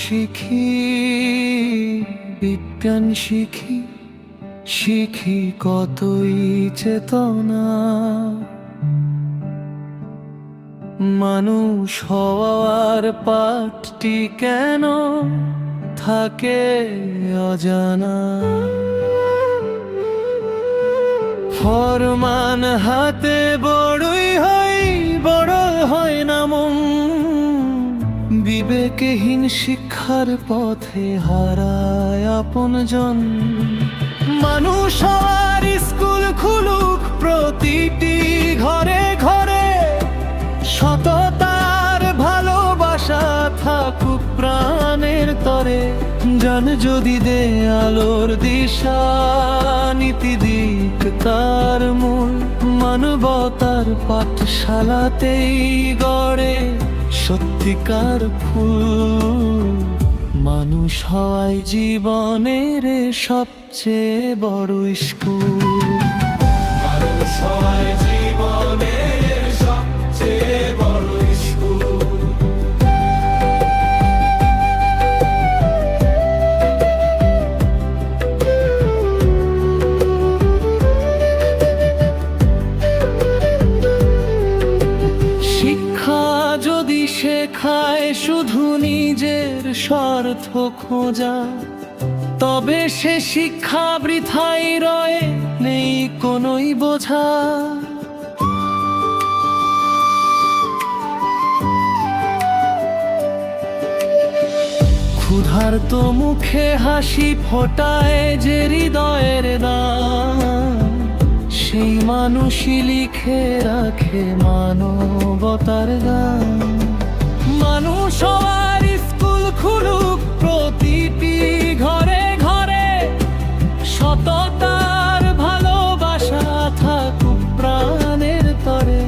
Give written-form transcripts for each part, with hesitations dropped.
শিখি, বিজ্ঞান শিখি, শিখি কতই চেতনা। মানুষ হওয়ার পাঠটি কেন থাকে অজানা। ফরমান হাতে বড়ই হয়, বড় হয় না মন। বিবেকহীন শিক্ষার পথে হারায় আপনজন। মানুষ হওয়ার স্কুল খুলুক প্রতিটি ঘরে ঘরে। সততার ভালোবাসা থাকুক প্রাণের তরে। জান যদি দে আলোর দিশা, নীতি দিক তার মূল। মানবতার পাঠশালাতেই গড়ে সত্যিকার ফুল। মানুষ হওয়াই জীবনের সবচেয়ে বড় স্কুল। মানুষ হওয়াই জীবনের সবচেয়ে বড় স্কুল। শিক্ষা যদি শেখায় শুধু নিজের স্বার্থ খোঁজা, তবে সে শিক্ষা বৃথাই রয়ে, নেই কোনোই বোঝা। ক্ষুধার্ত মুখে হাসি ফোটায় যে হৃদয়ের দান, সেই মানুষই লিখে রাখে মানবতার গান। মানুষ হওয়ার স্কুল খুলুক প্রতিটি ঘরে ঘরে। সততার ভালোবাসা থাকুক প্রাণের তরে।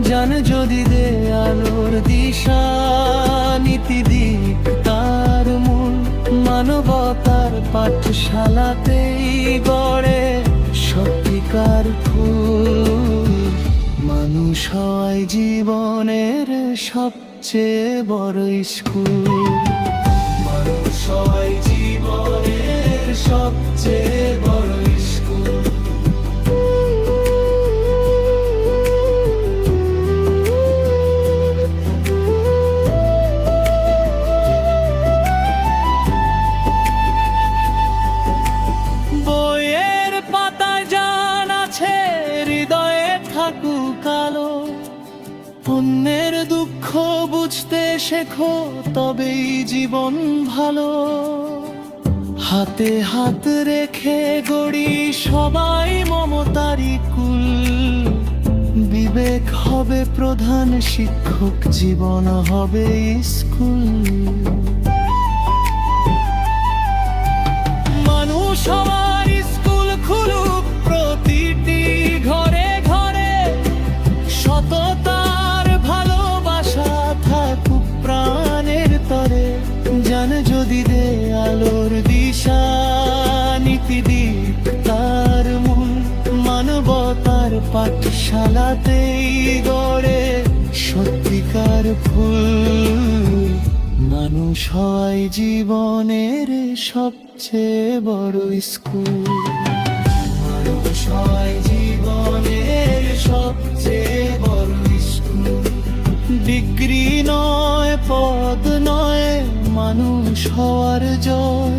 জান যদি দে আলোর দিশা, নীতি দিক তার মূল। মানবতার পাঠশালাতেই গড়ে সত্যিকার ফুল। মানুষ হয় জীবনের সবচেয়ে বড় স্কুল। মানুষ হয় জীবনের সবচেয়ে বড় স্কুল। বইয়ের পাতায় জান আছে, হৃদয়ে থাকুক আলো। অন্যের দুঃখ বুঝতে শেখো, তবেই জীবন ভালো। হাতে হাত রেখে গড়ি সবাই মমতারি কুল। বিবেক হবে প্রধান শিক্ষক, জীবন হবে স্কুল। মানুষ হওয়ার স্কুল খুলুক প্রতিটি ঘরে ঘরে। সততার ভালোবাসা থাকুক প্রাণের তরে। জান যদি দে আলোর দিশা, নীতি দিক তার মূল। মানবতার পাঠশালাতেই গড়ে সত্যিকার ফুল। মানুষ হয় জীবনের সবচেয়ে বড় স্কুল। মানুষ হয় জীবনের সবচেয়ে বড় স্কুল। ডিগ্রি নয়, পদ নয়, মানুষ হওয়ার জয়।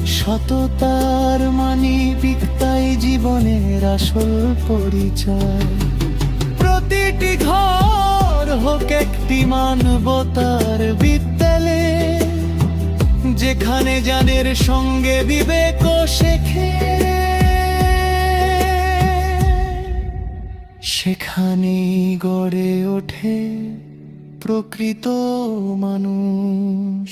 সততার মানবিকতাই জীবনের আসল পরিচয়। প্রতিটি ঘর হোক একটি মানবতার বিদ্যালয়, যেখানে যাদের সঙ্গে বিবেক শেখে, সেখানেই গড়ে ওঠে প্রকৃত মানুষ।